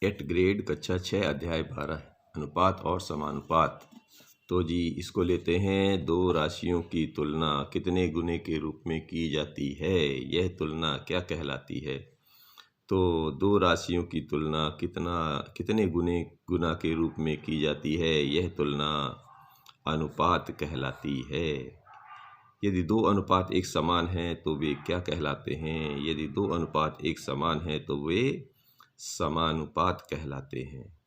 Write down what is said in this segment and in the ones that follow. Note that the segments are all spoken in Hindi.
एट ग्रेड कक्षा 6 अध्याय 12 अनुपात और समानुपात। तो जी इसको लेते हैं। दो राशियों की तुलना कितने गुने के रूप में की जाती है, यह तुलना क्या कहलाती है? तो दो राशियों की तुलना कितने गुना के रूप में की जाती है, यह तुलना अनुपात कहलाती है। यदि दो अनुपात एक समान हैं तो वे क्या कहलाते हैं? यदि दो अनुपात एक समान हैं तो वे समानुपात कहलाते हैं।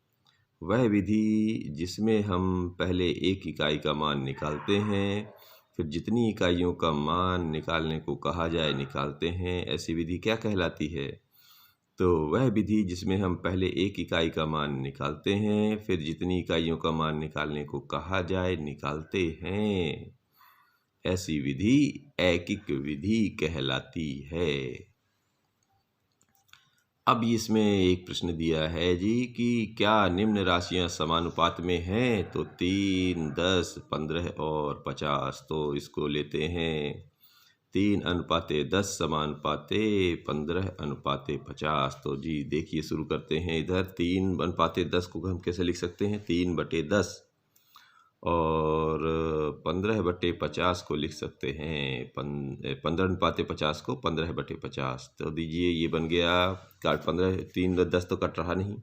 वह विधि जिसमें हम पहले एक इकाई का मान निकालते हैं, फिर जितनी इकाइयों का मान निकालने को कहा जाए निकालते हैं, ऐसी विधि क्या कहलाती है? तो वह विधि जिसमें हम पहले एक इकाई का मान निकालते हैं, फिर जितनी इकाइयों का मान निकालने को कहा जाए निकालते हैं, ऐसी विधि ऐकिक विधि कहलाती है। अब इसमें एक प्रश्न दिया है जी कि क्या निम्न राशियां समानुपात में हैं? तो 3, 10, 15 और 50। तो इसको लेते हैं 3:10 समानुपाते 15:50। तो जी देखिए शुरू करते हैं। इधर 3:10 को हम कैसे लिख सकते हैं? 3/10 और 15/50 को लिख सकते हैं 15:50 को 15/50। तो दीजिए ये बन गया। काट 15, 3 10 तो कट रहा नहीं,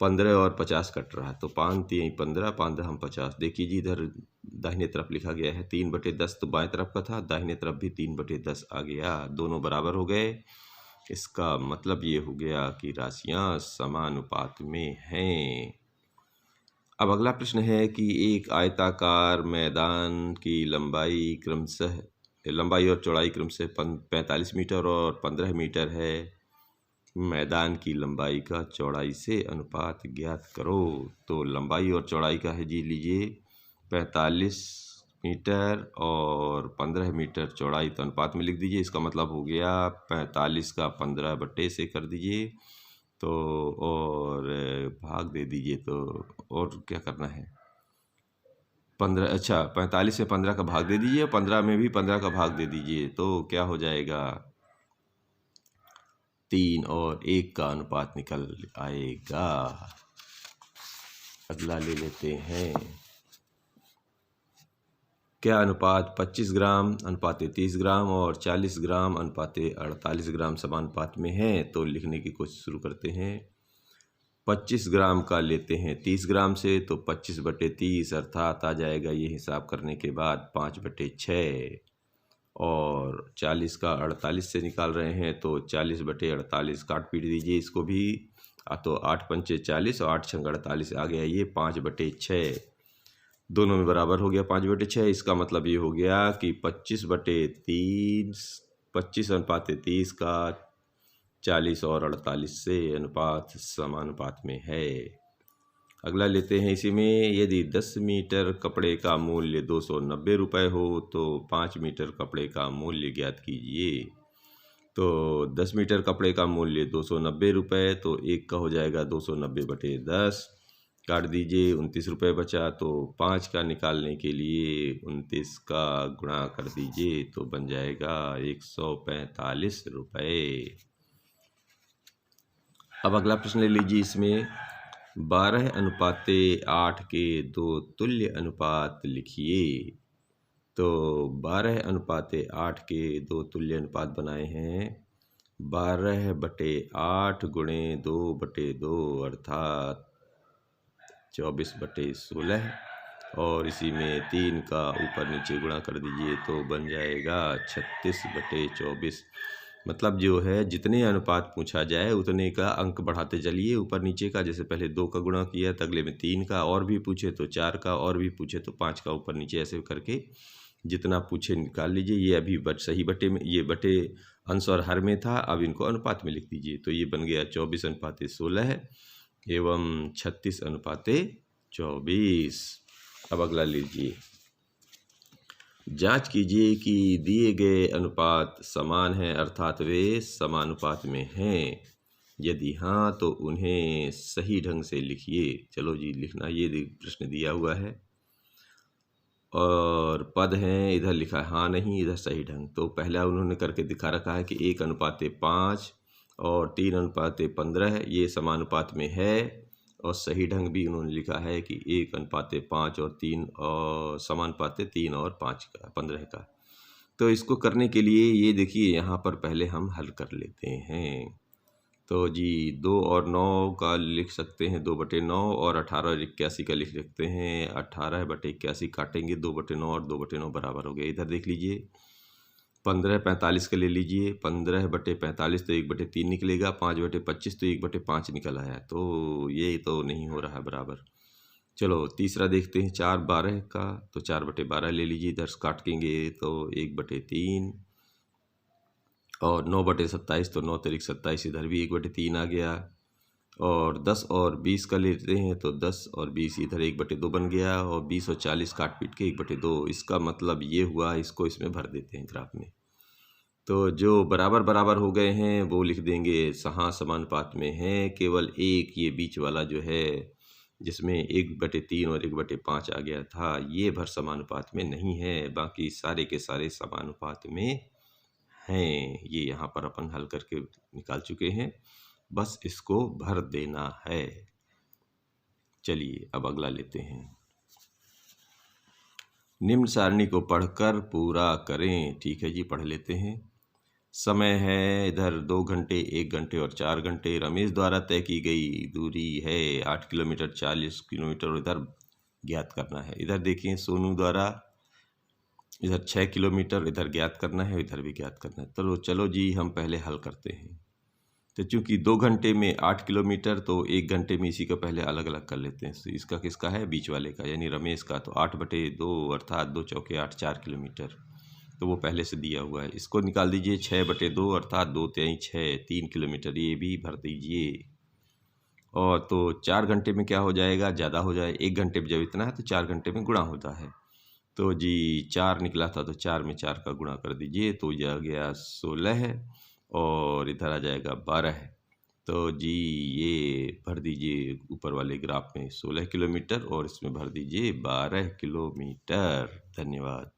15 और 50 कट रहा है, तो 5 3 15, 5 हम 50। देखिए जी इधर दाहिने तरफ लिखा गया है 3/10, तो बाएं तरफ का था, दाहिने तरफ भी 3/10 आ गया, दोनों बराबर हो गए। इसका मतलब ये हो गया कि राशियां समानुपात में हैं। अब अगला प्रश्न है कि एक आयताकार मैदान की लंबाई और चौड़ाई क्रमशः 45 मीटर और 15 मीटर है। मैदान की लंबाई का चौड़ाई से अनुपात ज्ञात करो। तो लंबाई और चौड़ाई का है जी, लीजिए 45 मीटर और 15 मीटर चौड़ाई, तो अनुपात में लिख दीजिए। इसका मतलब हो गया 45 का 15 से कर दीजिए, तो और भाग दे दीजिए। तो और क्या करना है? 15, अच्छा 45 में 15 का भाग दे दीजिए, 15 में भी 15 का भाग दे दीजिए, तो क्या हो जाएगा? 3 और 1 का अनुपात निकल आएगा। अगला ले लेते हैं। क्या अनुपात 25 ग्राम अनुपाते 30 ग्राम और 40 ग्राम अनुपाते 48 ग्राम समानुपात में है? तो लिखने की कोशिश शुरू करते हैं। 25 ग्राम का लेते हैं 30 ग्राम से, तो 25/30 अर्थात आ जाएगा ये हिसाब करने के बाद 5/6। और 40 का 48 से निकाल रहे हैं, तो 40/48 काट पीट दीजिए इसको भी। तो 8 पंचे 40 और 8 छंग 48 आ गया ये 5/6। दोनों में बराबर हो गया 5/6। इसका मतलब ये हो गया कि 25/30 25:30 का 40 और 48 से अनुपात समानुपात में है। अगला लेते हैं इसी में। यदि 10 मीटर कपड़े का मूल्य 290 रुपये हो तो 5 मीटर कपड़े का मूल्य ज्ञात कीजिए। तो 10 मीटर कपड़े का मूल्य 290 रुपये, तो एक का हो जाएगा 290/10, काट दीजिए 29 रुपये बचा। तो 5 का निकालने के लिए 29 का गुणा कर दीजिए, तो बन जाएगा 145 रुपये। अब अगला प्रश्न ले लीजिए इसमें। 12:8 के दो तुल्य अनुपात लिखिए। तो 12:8 के दो तुल्य अनुपात बनाए हैं। 12/8 गुणे 2/2 अर्थात 24/16, और इसी में 3 का ऊपर नीचे गुणा कर दीजिए, तो बन जाएगा 36/24। मतलब जो है जितने अनुपात पूछा जाए उतने का अंक बढ़ाते चलिए ऊपर नीचे का। जैसे पहले 2 का गुणा किया तो अगले में 3 का, और भी पूछे तो 4 का, और भी पूछे तो 5 का ऊपर नीचे, ऐसे करके जितना पूछे निकाल लीजिए। ये अभी सही बटे में, ये बटे अंश और हर में था, अब इनको अनुपात में लिख दीजिए। तो ये बन गया 24:16 एवं 36:24। अब अगला लीजिए। जांच कीजिए कि दिए गए अनुपात समान हैं, अर्थात वे समानुपात में हैं। यदि हाँ तो उन्हें सही ढंग से लिखिए। चलो जी लिखना, ये प्रश्न दिया हुआ है और पद हैं, इधर लिखा है हाँ नहीं, इधर सही ढंग। तो पहला उन्होंने करके दिखा रखा है कि 1:5 और 3:15 ये समानुपात में है। और सही ढंग भी उन्होंने लिखा है कि 1:5 और 3 और समानुपात 3 और 5 का 15 का। तो इसको करने के लिए ये देखिए यहाँ पर पहले हम हल कर लेते हैं। तो जी 2 और 9 का लिख सकते हैं 2/9 और 18 और 81 का लिख सकते हैं 18/81 काटेंगे 2/9 और 2/9 बराबर हो गया। इधर देख लीजिए 15/45 का ले लीजिए 15/45 तो 1/3 निकलेगा 5/25 तो 1/5 निकल आया। तो ये तो नहीं हो रहा बराबर। चलो तीसरा देखते हैं 4/12 का। तो 4/12 ले लीजिए इधर से काटेंगे तो 1/3 और 9/27 तो 9 तारीख 27 इधर भी 1/3 आ गया। और 10 और 20 का लेते हैं तो 10 और 20 इधर 1/2 बन गया और 20 और 40 काट पीट के 1/2। इसका मतलब ये हुआ, इसको इसमें भर देते हैं ग्राफ में। तो जो बराबर बराबर हो गए हैं वो लिख देंगे हाँ समानुपात में हैं। केवल एक ये बीच वाला जो है जिसमें 1/3 और 1/5 आ गया था ये भर समानुपात में नहीं है, बाकी सारे के सारे समानुपात में हैं। ये यहाँ पर अपन हल करके निकाल चुके हैं, बस इसको भर देना है। चलिए अब अगला लेते हैं। निम्न सारणी को पढ़कर पूरा करें। ठीक है जी, पढ़ लेते हैं। समय है इधर 2 घंटे 1 घंटे और 4 घंटे। रमेश द्वारा तय की गई दूरी है 8 किलोमीटर 40 किलोमीटर और इधर ज्ञात करना है। इधर देखिए सोनू द्वारा इधर 6 किलोमीटर इधर ज्ञात करना है, इधर भी ज्ञात करना है। तो चलो जी हम पहले हल करते हैं। तो चूंकि 2 घंटे में 8 किलोमीटर तो 1 घंटे में इसी का पहले अलग अलग कर लेते हैं। तो इसका किसका है, बीच वाले का यानी रमेश का। तो 8/2 अर्थात 2 चौके 8 4 किलोमीटर, तो वो पहले से दिया हुआ है। इसको निकाल दीजिए 6/2 अर्थात 2 तिहाई 6 3 किलोमीटर, ये भी भर दीजिए। और तो 4 घंटे में क्या हो जाएगा, ज़्यादा हो जाए। 1 घंटे में जब इतना है तो 4 घंटे में गुणा होता है। तो जी 4 निकला था तो 4 में 4 का गुणा कर दीजिए तो ये आ गया 16 और इधर आ जाएगा 12। तो जी ये भर दीजिए ऊपर वाले ग्राफ में 16 किलोमीटर और इसमें भर दीजिए 12 किलोमीटर। धन्यवाद।